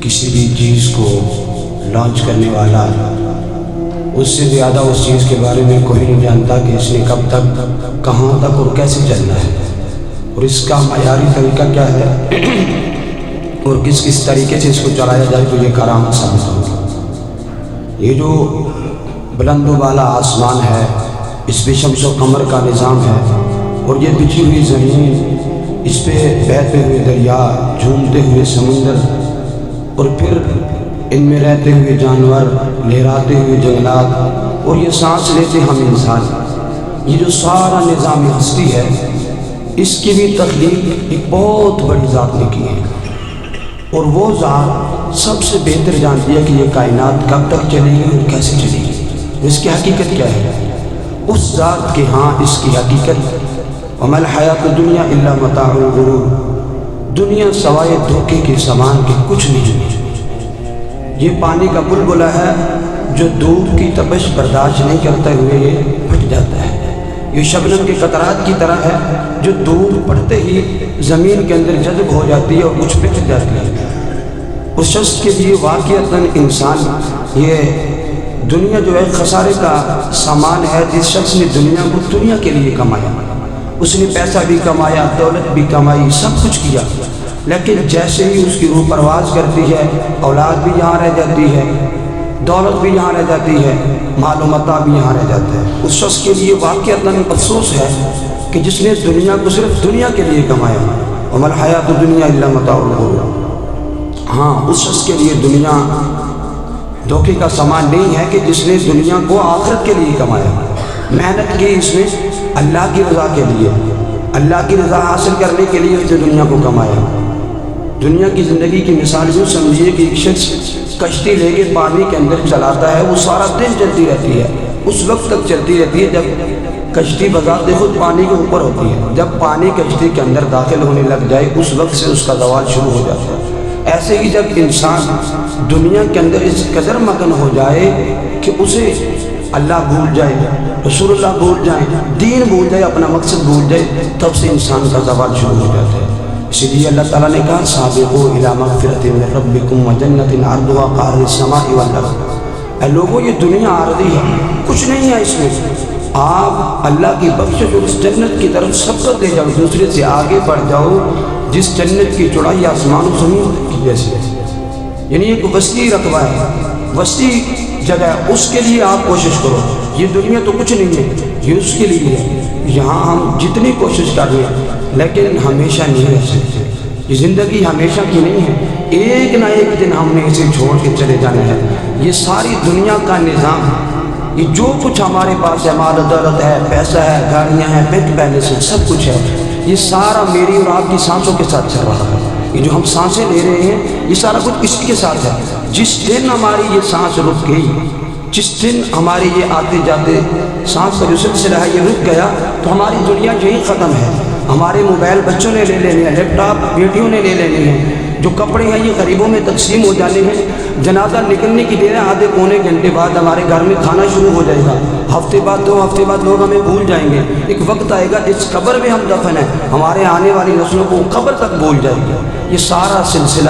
کسی بھی چیز کو لانچ کرنے والا اس سے زیادہ اس چیز کے بارے میں کوئی نہیں جانتا کہ اس نے کب تک، کہاں تک اور کیسے چلنا ہے، اور اس کا معیاری طریقہ کیا ہے اور کس کس طریقے سے اس کو چلایا جائے تو یہ کرامت ثابت ہوگی۔ یہ جو بلند و بالا آسمان ہے، اس پہ شمس و قمر کا نظام ہے، اور یہ بچھی ہوئی زمین، اس پہ بہتے ہوئے دریا، جھومتے ہوئے سمندر، اور پھر ان میں رہتے ہوئے جانور، لہراتے ہوئے جنگلات، اور یہ سانس لیتے ہم انسان، یہ جو سارا نظام ہستی ہے، اس کی بھی تخلیق ایک بہت بڑی ذات نے کی ہے، اور وہ ذات سب سے بہتر جانتی ہے کہ یہ کائنات کب تک چلے گی اور کیسے چلے گی، اس کی حقیقت کیا ہے۔ اس ذات کے ہاں اس کی حقیقت وَمَا الْحَيَاةُ الدُّنْيَا إِلَّا مَتَاعُ الْغُرُورِ، دنیا سوائے دھوکے کے سامان کے کچھ نہیں۔ یہ پانی کا بلبلہ ہے جو دھوپ کی تپش برداشت نہیں کرتے ہوئے یہ پھٹ جاتا ہے۔ یہ شبنم کے قطرات کی طرح ہے جو دھوپ پڑتے ہی زمین کے اندر جذب ہو جاتی ہے اور کچھ پھٹ جاتی ہے۔ اس شخص کے لیے واقعتاً انسان، یہ دنیا جو ہے خسارے کا سامان ہے۔ جس شخص نے دنیا کو دنیا کے لیے کمایا، اس نے پیسہ بھی کمایا، دولت بھی کمائی، سب کچھ کیا، لیکن جیسے ہی اس کی روح پرواز کرتی ہے، اولاد بھی یہاں رہ جاتی ہے، دولت بھی یہاں رہ جاتی ہے، مال و متاع بھی یہاں رہ جاتا ہے۔ اس شخص کے لیے واقعتاً افسوس ہے کہ جس نے دنیا کو صرف دنیا کے لیے کمایا۔ وَمَا الْحَيَاةُ الدُّنْيَا إِلَّا مَتَاعُ الْغُرُورِ۔ ہاں، اس شخص کے لیے دنیا دھوکے کا سامان نہیں ہے کہ جس نے دنیا کو آخرت کے لیے کمایا، محنت کی اس میں اللہ کی رضا کے لیے، اللہ کی رضا حاصل کرنے کے لیے اس نے دنیا کو کمایا۔ دنیا کی زندگی کی مثال یوں سمجھیے کہ ایک شخص کشتی لے کے پانی کے اندر چلاتا ہے، وہ سارا دن چلتی رہتی ہے، اس وقت تک چلتی رہتی ہے جب کشتی بذات خود پانی کے اوپر ہوتی ہے۔ جب پانی کشتی کے اندر داخل ہونے لگ جائے، اس وقت سے اس کا زوال شروع ہو جاتا ہے۔ ایسے ہی جب انسان دنیا کے اندر اس قدر مگن ہو جائے کہ اسے اللہ بھول جائے، رسول اللہ بھول جائے، دین بھول جائے، اپنا مقصد بھول جائے، تب سے انسان کا زوال شروع ہو جاتا ہے۔ اسی لیے اللہ تعالیٰ نے کہا سابقوا الی مغفرۃ من ربکم وجنۃ عرضھا کعرض السماء والارض۔ اے لوگوں، یہ دنیا عارضی ہے، کچھ نہیں ہے اس میں، آپ اللہ کی بخشش اور اس جنت کی طرف سبقت دے جاؤ، دوسرے سے آگے بڑھ جاؤ جس جنت کی چوڑائی آسمان و زمین کی جیسی ہے۔ یعنی ایک وسیع رقبہ ہے، وسیع جگہ ہے، اس کے لیے آپ کوشش کرو۔ یہ دنیا تو کچھ نہیں ہے، یہ اس کے لیے ہے۔ یہاں ہم جتنی کوشش کر رہے ہیں لیکن ہمیشہ نہیں رہ سکتے، یہ زندگی ہمیشہ کی نہیں ہے، ایک نہ ایک دن ہم نے اسے چھوڑ کے چلے جانا ہے۔ یہ ساری دنیا کا نظام، یہ جو کچھ ہمارے پاس ہے، مال و دولت ہے، پیسہ ہے، گاڑیاں ہیں، بینک بیلنس ہے، سب کچھ ہے، یہ سارا میری اور آپ کی سانسوں کے ساتھ چل رہا ہے۔ یہ جو ہم سانسیں لے رہے ہیں، یہ سارا کچھ اسی کے ساتھ ہے۔ جس دن ہماری یہ سانس رک گئی، جس دن ہماری یہ آتے جاتے سانس کا جو سلسلہ ہے یہ رک گیا، تو ہماری دنیا یہی ختم ہے۔ ہمارے موبائل بچوں نے لے لینے ہیں، لیپ ٹاپ بیٹیوں نے لے لینے ہیں، جو کپڑے ہیں یہ غریبوں میں تقسیم ہو جانے ہیں، جنازہ نکلنے کی دیر ہے، آدھے پونے گھنٹے بعد ہمارے گھر میں کھانا شروع ہو جائے گا، ہفتے بعد 2 ہفتے بعد لوگ ہمیں بھول جائیں گے، ایک وقت آئے گا اس قبر میں ہم دفن ہیں، ہمارے آنے والی نسلوں کو قبر تک بھول جائے گا۔ یہ سارا سلسلہ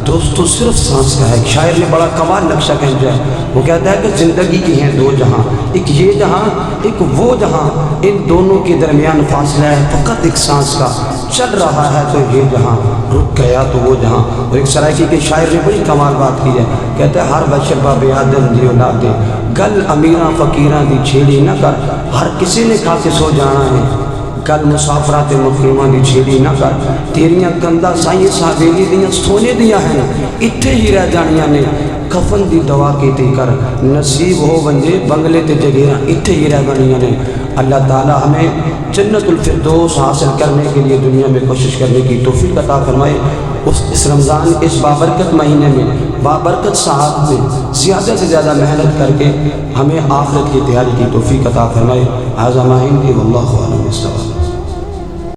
دوستو صرف سانس کا ہے۔ ایک شاعر نے بڑا کمال نقشہ کھینچا ہے، وہ کہتا ہے کہ زندگی کی ہیں 2 جہاں، ایک یہ جہاں، ایک وہ جہاں، ان دونوں کے درمیان فاصلہ ہے فقط ایک سانس کا، چل رہا ہے تو یہ جہاں، رک گیا تو وہ جہاں۔ اور ایک سرائکی کے شاعر نے بڑی کمال بات کی ہے، کہتا ہے ہر بشر باب آدم دی اولادے، گل امیراں فقیراں دی چھیڑی نہ کر، ہر کسی نے کھا کے سو جانا ہے، گل مسافرات مقیماں دی چھیڑی نہ کر، تیریاں کندھاں سائیں حویلی دیاں سونے دیاں ہیں، اتھے ہی رہ جانیاں نے، کفن دی دعا کیتی کر، نصیب ہو ونجے بنگلے تے جگیراں اتھے ہی رہ جانیاں نے۔ اللہ تعالیٰ ہمیں جنت الفردوس حاصل کرنے کے لیے دنیا میں کوشش کرنے کی توفیق عطا فرمائے۔ اس رمضان، اس بابرکت مہینے میں، بابرکت ساعت میں زیادہ سے زیادہ محنت کر کے ہمیں آخرت کی تیاری کی توفیق عطا فرمائے۔ ھذا ما عندی واللہ اعلم بالصواب۔